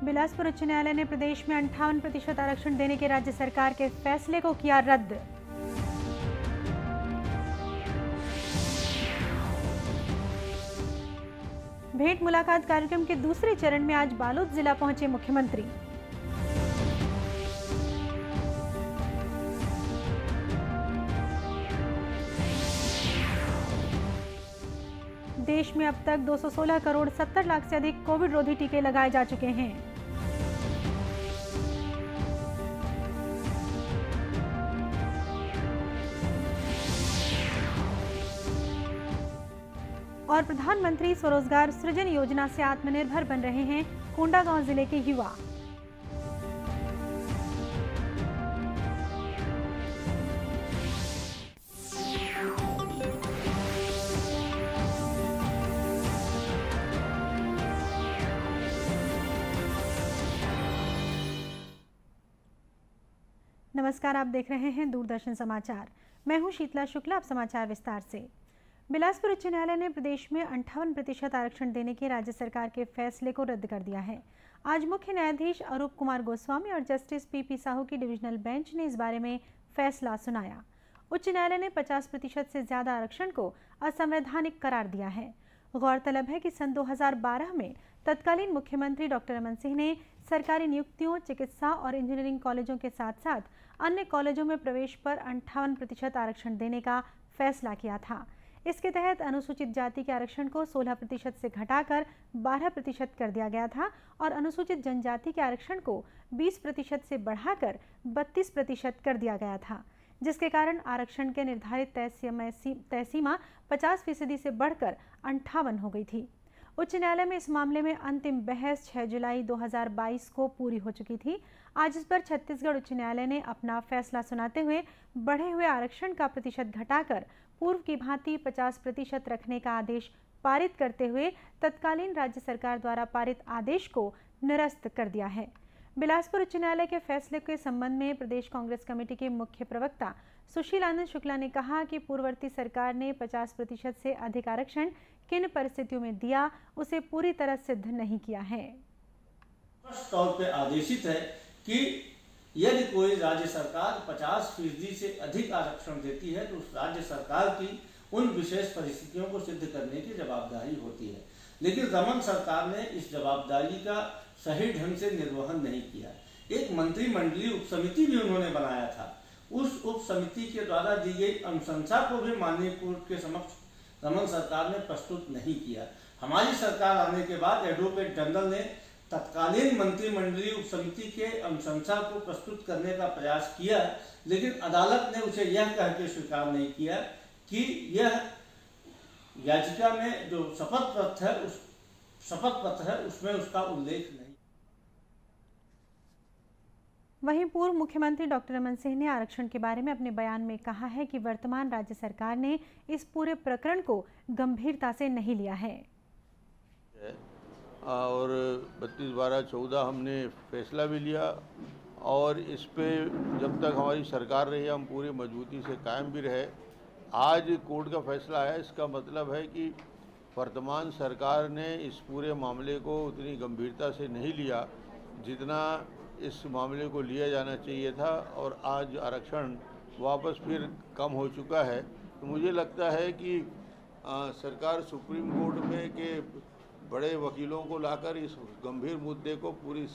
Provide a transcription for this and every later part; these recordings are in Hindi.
बिलासपुर उच्च न्यायालय ने प्रदेश में 58% आरक्षण देने के राज्य सरकार के फैसले को किया रद्द। भेंट मुलाकात कार्यक्रम के दूसरे चरण में आज बालोद जिला पहुंचे मुख्यमंत्री। देश में अब तक 216 करोड़ 70 लाख से अधिक कोविड रोधी टीके लगाए जा चुके हैं। और प्रधानमंत्री स्वरोजगार सृजन योजना से आत्मनिर्भर बन रहे हैं कोंडागांव जिले के युवा। नमस्कार, आप देख रहे हैं दूरदर्शन समाचार। मैं हूं शीतला शुक्ला। अब समाचार विस्तार से। बिलासपुर उच्च न्यायालय ने प्रदेश में 58% आरक्षण देने के राज्य सरकार के फैसले को रद्द कर दिया है। आज मुख्य न्यायाधीश अरूप कुमार गोस्वामी और जस्टिस पीपी साहू की डिविजनल बेंच ने इस बारे में फैसला सुनाया। उच्च न्यायालय ने 50% से ज्यादा आरक्षण को असंवैधानिक करार दिया है। गौरतलब है कि सन 2012 में तत्कालीन मुख्यमंत्री डॉक्टर रमन सिंह ने सरकारी नियुक्तियों, चिकित्सा और इंजीनियरिंग कॉलेजों के साथ साथ अन्य कॉलेजों में प्रवेश पर 58% आरक्षण देने का फैसला किया था। इसके तहत अनुसूचित जाति के आरक्षण को 16% से घटाकर 12% कर दिया गया था और अनुसूचित जनजाति के आरक्षण को 20% से बढ़ाकर 32% कर दिया गया था, जिसके कारण आरक्षण के निर्धारित तय सीमा 50% से बढ़कर 58 हो गई थी। उच्च न्यायालय में इस मामले में अंतिम बहस 6 जुलाई 2022 को पूरी हो चुकी थी। आज इस पर छत्तीसगढ़ उच्च न्यायालय ने अपना फैसला सुनाते हुए बढ़े हुए आरक्षण का प्रतिशत घटाकर पूर्व की भांति 50% रखने का आदेश पारित करते हुए तत्कालीन राज्य सरकार द्वारा पारित आदेश को निरस्त कर दिया है। बिलासपुर उच्च न्यायालय के फैसले के संबंध में प्रदेश कांग्रेस कमेटी के मुख्य प्रवक्ता सुशील आनंद शुक्ला ने कहा कि पूर्ववर्ती सरकार ने 50% से अधिक आरक्षण किन परिस्थितियों में दिया, उसे पूरी तरह सिद्ध नहीं किया है। स्पष्ट तौर पे आदेशित है कि यदि कोई राज्य सरकार 50% से अधिक आरक्षण देती है तो उस राज्य सरकार की उन विशेष परिस्थितियों को सिद्ध करने की जवाबदारी होती है। लेकिन रमन सरकार ने इस जवाबदारी का सही ढंग से निर्वहन नहीं किया। एक मंत्रिमंडलीय उपसमिति भी उन्होंने बनाया था। उस उपसमिति के द्वारा दी गई अनुशंसा को भी माननीय कोर्ट के समक्ष रमन सरकार ने प्रस्तुत नहीं किया। हमारी सरकार आने के बाद एडवोकेट जनरल ने तत्कालीन मंत्रिमंडलीय उपसमिति के अनुशंसा को प्रस्तुत करने का प्रयास किया, लेकिन अदालत ने उसे यह कह के स्वीकार नहीं किया कि यह याचिका में जो शपथ पत्र है उसमें उसका उल्लेख नहीं। वहीं पूर्व मुख्यमंत्री डॉक्टर रमन सिंह ने आरक्षण के बारे में अपने बयान में कहा है कि वर्तमान राज्य सरकार ने इस पूरे प्रकरण को गंभीरता से नहीं लिया है और 32/12/14 हमने फैसला भी लिया और इस पे जब तक हमारी सरकार रही हम पूरी मजबूती से कायम भी रहे। आज कोर्ट का फैसला आया, इसका मतलब है कि वर्तमान सरकार ने इस पूरे मामले को उतनी गंभीरता से नहीं लिया जितना इस मामले को लिया जाना चाहिए था और आज आरक्षण वापस फिर कम हो चुका है। तो मुझे लगता है कि सरकार सुप्रीम कोर्ट में के बड़े वकीलों को लाकर इस गंभीर मुद्दे को पूरी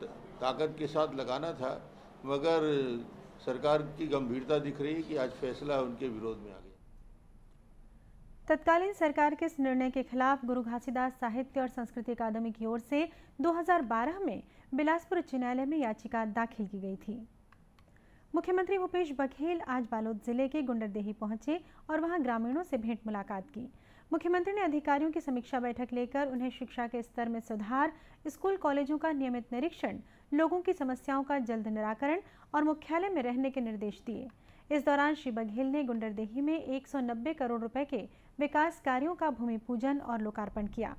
ताकत के साथ लगाना था, मगर सरकार की गंभीरता दिख रही है कि आज फैसला उनके विरोध में आ गया। तत्कालीन सरकार के इस निर्णय के खिलाफ गुरु घासीदास साहित्य और संस्कृति अकादमी की ओर से 2012 में बिलासपुर उच्च न्यायालय में याचिका दाखिल की गई थी। मुख्यमंत्री भूपेश बघेल आज बालोद जिले के गुंडरदेही पहुंचे और वहां ग्रामीणों से भेंट मुलाकात की। मुख्यमंत्री ने अधिकारियों की समीक्षा बैठक लेकर उन्हें शिक्षा के स्तर में सुधार, स्कूल कॉलेजों का नियमित निरीक्षण, लोगों की समस्याओं का जल्द निराकरण और मुख्यालय में रहने के निर्देश दिए। इस दौरान श्री बघेल ने गुंडरदेही में 190 करोड़ रुपए के विकास कार्यों का भूमि पूजन और लोकार्पण किया।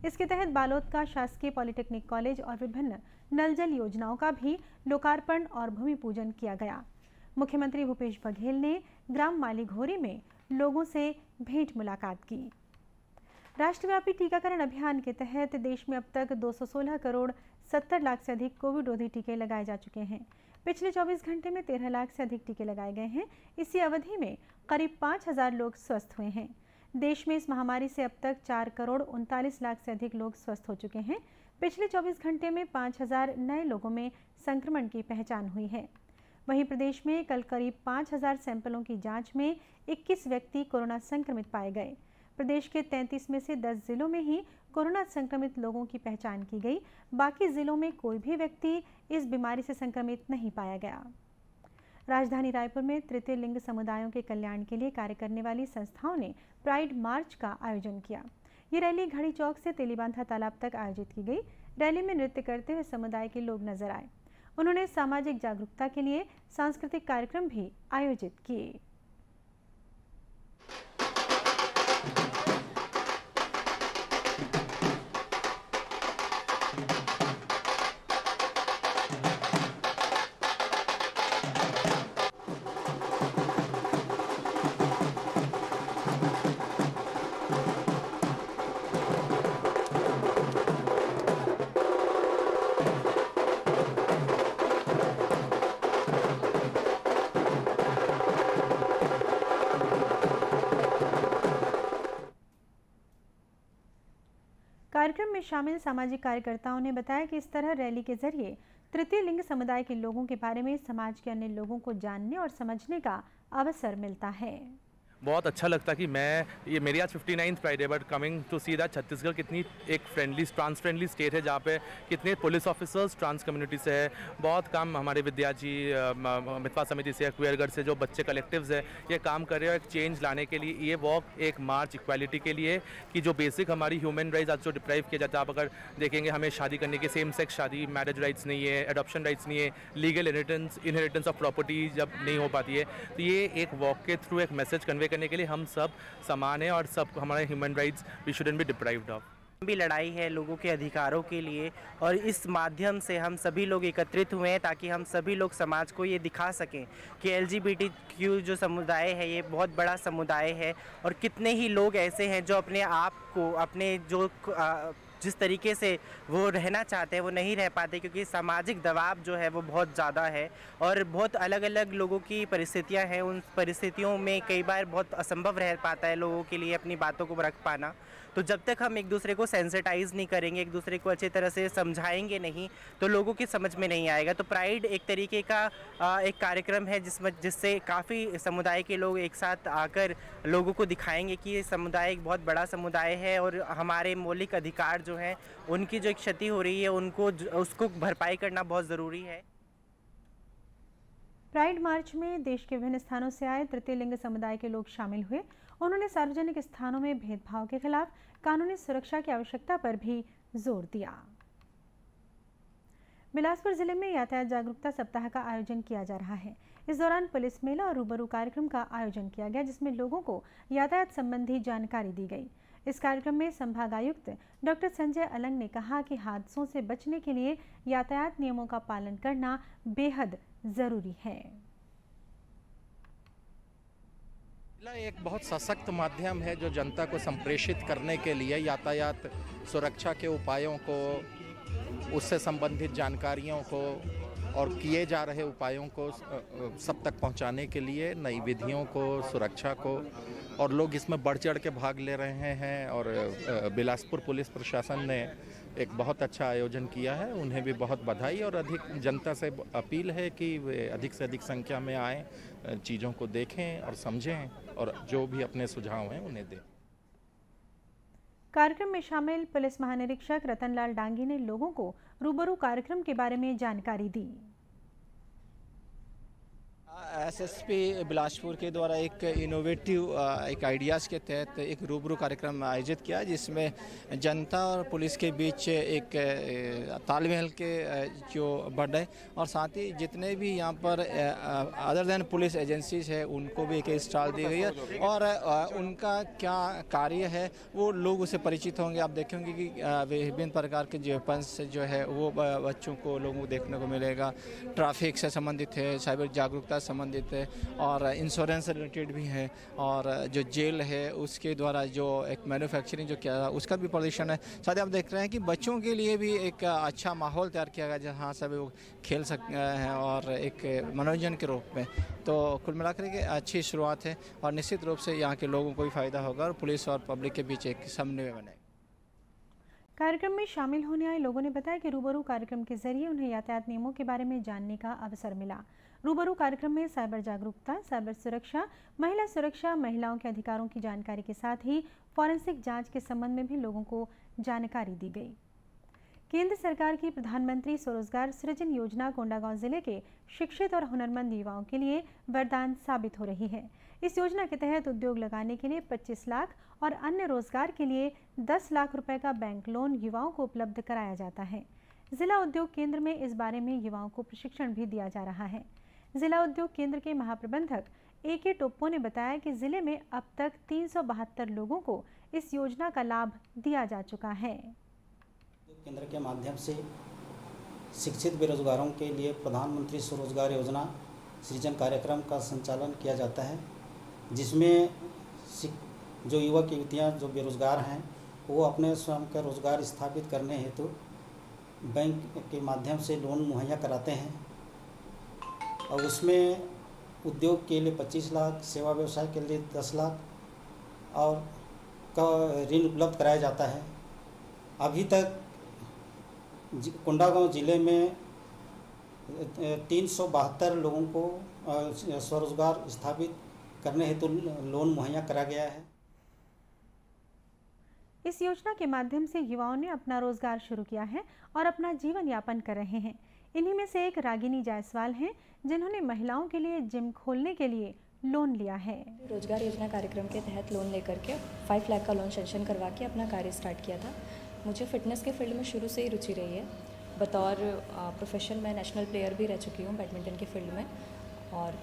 इसके तहत बालोद का शासकीय पॉलिटेक्निक कॉलेज और विभिन्न नल जल योजनाओं का भी लोकार्पण और भूमि पूजन किया गया। मुख्यमंत्री भूपेश बघेल ने ग्राम मालीघोरी में लोगों से भेंट मुलाकात की। राष्ट्रव्यापी टीकाकरण अभियान के तहत देश में अब तक 216 करोड़ 70 लाख से अधिक कोविड रोधी टीके लगाए जा चुके हैं। पिछले 24 घंटे में 13 लाख से अधिक टीके लगाए गए हैं। इसी अवधि में करीब 5,000 लोग स्वस्थ हुए हैं। देश में इस महामारी से अब तक 4 करोड़ 39 लाख से अधिक लोग स्वस्थ हो चुके हैं। पिछले 24 घंटे में 5,000 नए लोगों में संक्रमण की पहचान हुई है। वहीं प्रदेश में कल करीब 5,000 सैंपलों की जांच में 21 व्यक्ति कोरोना संक्रमित पाए गए। प्रदेश के 33 में से 10 जिलों में ही कोरोना संक्रमित लोगों की पहचान की गई। बाकी जिलों में कोई भी व्यक्ति इस बीमारी से संक्रमित नहीं पाया गया। राजधानी रायपुर में तृतीय लिंग समुदायों के कल्याण के लिए कार्य करने वाली संस्थाओं ने प्राइड मार्च का आयोजन किया। ये रैली घड़ी चौक से तेलीबांधा तालाब तक आयोजित की गई। रैली में नृत्य करते हुए समुदाय के लोग नजर आए। उन्होंने सामाजिक जागरूकता के लिए सांस्कृतिक कार्यक्रम भी आयोजित किए। कार्यक्रम में शामिल सामाजिक कार्यकर्ताओं ने बताया कि इस तरह रैली के जरिए तृतीय लिंग समुदाय के लोगों के बारे में समाज के अन्य लोगों को जानने और समझने का अवसर मिलता है। बहुत अच्छा लगता कि ये मेरी आज 59th प्राइड है, but coming to see that Chhattisgarh कितनी एक ट्रांस फ्रेंडली स्टेट है, जहाँ पे कितने पुलिस ऑफिसर्स ट्रांस कम्युनिटी से है। बहुत काम हमारे विद्या जी मितवा समिति से, क्वेयरगढ़ से जो बच्चे कलेक्टिव्स है ये काम कर रहे हैं एक चेंज लाने के लिए। ये वॉक एक मार्च इक्वालिटी के लिए कि जो बेसिक हमारी ह्यूमन राइट्स आज जो डिप्राइव किया जाता है। आप अगर देखेंगे हमें शादी करने के सेम सेक्स शादी, मैरिज राइट्स नहीं है, एडॉप्शन राइट्स नहीं है, लीगल इनहेरिटेंस ऑफ प्रॉपर्टी जब नहीं हो पाती है, तो ये एक वॉक के थ्रू एक मैसेज कन्वे करने के लिए हम सब समान हैं और सब हमारे human rights we shouldn't be deprived of. भी लड़ाई है लोगों के अधिकारों के लिए और इस माध्यम से हम सभी लोग एकत्रित हुए हैं ताकि हम सभी लोग समाज को ये दिखा सकें कि LGBTQ जो समुदाय है ये बहुत बड़ा समुदाय है और कितने ही लोग ऐसे हैं जो अपने आप को अपने जो जिस तरीके से वो रहना चाहते हैं वो नहीं रह पाते, क्योंकि सामाजिक दबाव जो है वो बहुत ज़्यादा है और बहुत अलग अलग लोगों की परिस्थितियां हैं। उन परिस्थितियों में कई बार बहुत असंभव रह पाता है लोगों के लिए अपनी बातों को रख पाना। तो जब तक हम एक दूसरे को सेंसिटाइज नहीं करेंगे, एक दूसरे को अच्छी तरह से समझाएंगे नहीं, तो लोगों की समझ में नहीं आएगा। तो प्राइड एक तरीके का एक कार्यक्रम है जिससे काफ़ी समुदाय के लोग एक साथ आकर लोगों को दिखाएंगे कि ये समुदाय एक बहुत बड़ा समुदाय है और हमारे मौलिक अधिकार जो हैं उनकी जो क्षति हो रही है उसको भरपाई करना बहुत ज़रूरी है। प्राइड मार्च में देश के विभिन्न स्थानों से आए तृतीय लिंग समुदाय के लोग शामिल हुए। उन्होंने सार्वजनिक स्थानों में भेदभाव के खिलाफ कानूनी सुरक्षा की आवश्यकता पर भी जोर दिया। बिलासपुर जिले में यातायात जागरूकता सप्ताह का आयोजन किया जा रहा है। इस दौरान पुलिस मेला और रूबरू कार्यक्रम का आयोजन किया गया, जिसमें लोगों को यातायात संबंधी जानकारी दी गई। इस कार्यक्रम में संभागायुक्त डॉक्टर संजय अलंग ने कहा कि हादसों से बचने के लिए यातायात नियमों का पालन करना बेहद जरूरी है। एक बहुत सशक्त माध्यम है जो जनता को संप्रेषित करने के लिए यातायात सुरक्षा के उपायों को, उससे संबंधित जानकारियों को और किए जा रहे उपायों को सब तक पहुंचाने के लिए, नई विधियों को, सुरक्षा को, और लोग इसमें बढ़ चढ़ के भाग ले रहे हैं। और बिलासपुर पुलिस प्रशासन ने एक बहुत अच्छा आयोजन किया है, उन्हें भी बहुत बधाई। और अधिक जनता से अपील है कि वे अधिक से अधिक संख्या में आएँ, चीज़ों को देखें और समझें और जो भी अपने सुझाव हैं उन्हें दें। कार्यक्रम में शामिल पुलिस महानिरीक्षक रतनलाल डांगी ने लोगों को रूबरू कार्यक्रम के बारे में जानकारी दी। SSP बिलासपुर के द्वारा एक इनोवेटिव एक आइडियाज़ के तहत एक रूबरू कार्यक्रम आयोजित किया, जिसमें जनता और पुलिस के बीच एक तालमेल के जो बढ़े और साथ ही जितने भी यहाँ पर अदर देन पुलिस एजेंसीज है उनको भी एक स्टॉल दी गई है और उनका क्या कार्य है वो लोग उससे परिचित होंगे। आप देखेंगे कि विभिन्न प्रकार के जो वेपन्स जो है वो बच्चों को, लोगों को देखने को मिलेगा। ट्रैफिक से संबंधित है, साइबर जागरूकता संबंधित है और इंश्योरेंस रिलेटेड भी है, और जो जेल है उसके द्वारा जो एक मैन्युफैक्चरिंग जो किया उसका भी प्रदर्शन है। साथ ही आप देख रहे हैं कि बच्चों के लिए भी एक अच्छा माहौल तैयार किया गया जहाँ सभी लोग खेल सकते हैं और एक मनोरंजन के रूप में। तो कुल मिलाकर के अच्छी शुरुआत है और निश्चित रूप से यहाँ के लोगों को भी फ़ायदा होगा और पुलिस और पब्लिक के बीच एक समन्वय बनेगा। कार्यक्रम में शामिल होने आए लोगों ने बताया कि रूबरू कार्यक्रम के जरिए उन्हें यातायात नियमों के बारे में जानने का अवसर मिला। रूबरू कार्यक्रम में साइबर जागरूकता, साइबर सुरक्षा, महिलाओं के अधिकारों की जानकारी के साथ ही फॉरेंसिक जांच के संबंध में भी लोगों को जानकारी दी गई। केंद्र सरकार की प्रधानमंत्री स्वरोजगार सृजन योजना कोंडागांव जिले के शिक्षित और हुनरमंद युवाओं के लिए वरदान साबित हो रही है। इस योजना के तहत उद्योग लगाने के लिए 25 लाख और अन्य रोजगार के लिए 10 लाख रुपए का बैंक लोन युवाओं को उपलब्ध कराया जाता है। जिला उद्योग केंद्र में इस बारे में युवाओं को प्रशिक्षण भी दिया जा रहा है। जिला उद्योग केंद्र के महाप्रबंधक AK टोप्पो ने बताया कि जिले में अब तक 372 लोगों को इस योजना का लाभ दिया जा चुका है। केंद्र के माध्यम से शिक्षित बेरोजगारों के लिए प्रधानमंत्री स्वरोजगार योजना सृजन कार्यक्रम का संचालन किया जाता है, जिसमें जो युवक युवतियाँ जो बेरोजगार हैं वो अपने स्वयं का रोजगार स्थापित करने हेतु बैंक के माध्यम से लोन मुहैया कराते हैं और उसमें उद्योग के लिए 25 लाख, सेवा व्यवसाय के लिए 10 लाख और का ऋण उपलब्ध कराया जाता है। अभी तक कोंडागांव जिले में 372 लोगों को स्वरोजगार स्थापित करने हेतु लोन मुहैया करा गया है। इस योजना के माध्यम से युवाओं ने अपना रोजगार शुरू किया है और अपना जीवन यापन कर रहे हैं। इन्हीं में से एक रागिनी जायसवाल हैं, जिन्होंने महिलाओं के लिए जिम खोलने के लिए लोन लिया है। रोजगार योजना कार्यक्रम के तहत लोन लेकर के 5 लाख का लोन सेंक्शन करवा के अपना कार्य स्टार्ट किया था। मुझे फ़िटनेस के फील्ड में शुरू से ही रुचि रही है। बतौर प्रोफेशन मैं नेशनल प्लेयर भी रह चुकी हूँ बैडमिंटन के फील्ड में, और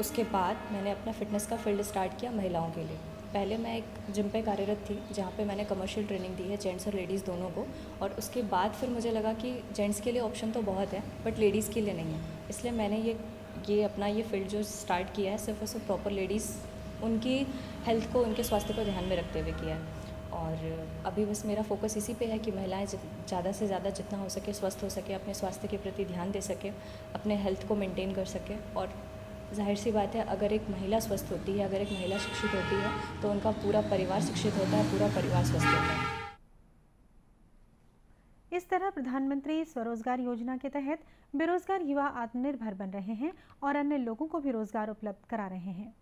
उसके बाद मैंने अपना फ़िटनेस का फील्ड स्टार्ट किया महिलाओं के लिए। पहले मैं एक जिम पे कार्यरत थी जहाँ पे मैंने कमर्शियल ट्रेनिंग दी है जेंट्स और लेडीज़ दोनों को, और उसके बाद फिर मुझे लगा कि जेंट्स के लिए ऑप्शन तो बहुत है बट लेडीज़ के लिए नहीं है, इसलिए मैंने ये अपना ये फील्ड जो स्टार्ट किया है सिर्फ और सिर्फ प्रॉपर लेडीज़ उनकी हेल्थ को, उनके स्वास्थ्य को ध्यान में रखते हुए किया है। और अभी बस मेरा फोकस इसी पे है कि महिलाएं ज़्यादा से ज़्यादा जितना हो सके स्वस्थ हो सके, अपने स्वास्थ्य के प्रति ध्यान दे सके, अपने हेल्थ को मेंटेन कर सके। और जाहिर सी बात है, अगर एक महिला स्वस्थ होती है, अगर एक महिला शिक्षित होती है तो उनका पूरा परिवार शिक्षित होता है, पूरा परिवार स्वस्थ होता है। इस तरह प्रधानमंत्री स्वरोजगार योजना के तहत बेरोजगार युवा आत्मनिर्भर बन रहे हैं और अन्य लोगों को भी रोजगार उपलब्ध करा रहे हैं।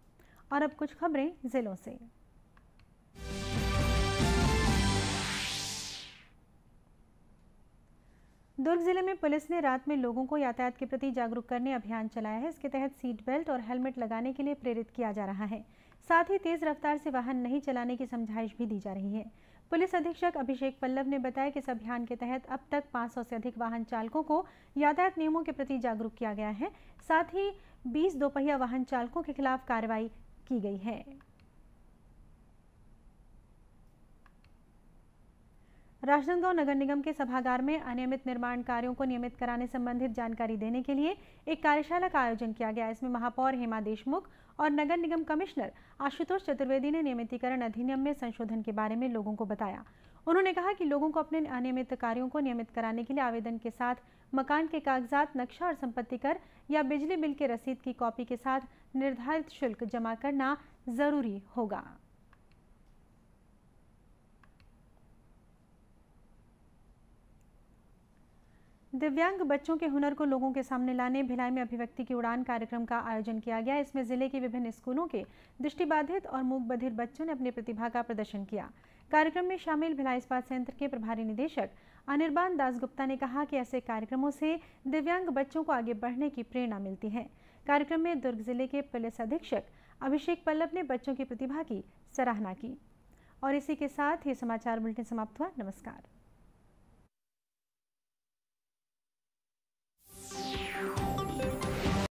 और अब कुछ खबरें जिलों से। दुर्ग जिले में पुलिस ने रात में लोगों को यातायात के प्रति जागरूक करने अभियान चलाया है। इसके तहत सीट बेल्ट और हेलमेट लगाने के लिए प्रेरित किया जा रहा है। साथ ही तेज रफ्तार से वाहन नहीं चलाने की समझाइश भी दी जा रही है। पुलिस अधीक्षक अभिषेक पल्लव ने बताया कि इस अभियान के तहत अब तक 500 से अधिक वाहन चालकों को यातायात नियमों के प्रति जागरूक किया गया है। साथ ही 20 दोपहिया वाहन चालकों के खिलाफ कार्रवाई की गई है। राजनांदगांव नगर निगम के सभागार में अनियमित निर्माण कार्यों को नियमित कराने संबंधित जानकारी देने के लिए एक कार्यशाला का आयोजन किया गया। इसमें महापौर हेमा देशमुख और नगर निगम कमिश्नर आशुतोष चतुर्वेदी ने नियमितीकरण अधिनियम में संशोधन के बारे में लोगों को बताया। उन्होंने कहा कि लोगों को अपने अनियमित कार्यों को नियमित कराने के लिए आवेदन के साथ मकान के कागजात, नक्शा और संपत्ति कर या बिजली बिल के रसीद की कॉपी के साथ निर्धारित शुल्क जमा करना जरूरी होगा। दिव्यांग बच्चों के हुनर को लोगों के सामने लाने भिलाई में अभिव्यक्ति की उड़ान कार्यक्रम का आयोजन किया गया। इसमें जिले के विभिन्न स्कूलों के दृष्टिबाधित और मूक बधिर बच्चों ने अपनी प्रतिभा का प्रदर्शन किया। कार्यक्रम में शामिल भिलाई इस्पात संयंत्र के प्रभारी निदेशक अनिर्बान दासगुप्ता ने कहा कि ऐसे कार्यक्रमों से दिव्यांग बच्चों को आगे बढ़ने की प्रेरणा मिलती है। कार्यक्रम में दुर्ग जिले के पुलिस अधीक्षक अभिषेक पल्लव ने बच्चों की प्रतिभा की सराहना की। और इसी के साथ ये समाचार बुलेटिन समाप्त हुआ। नमस्कार।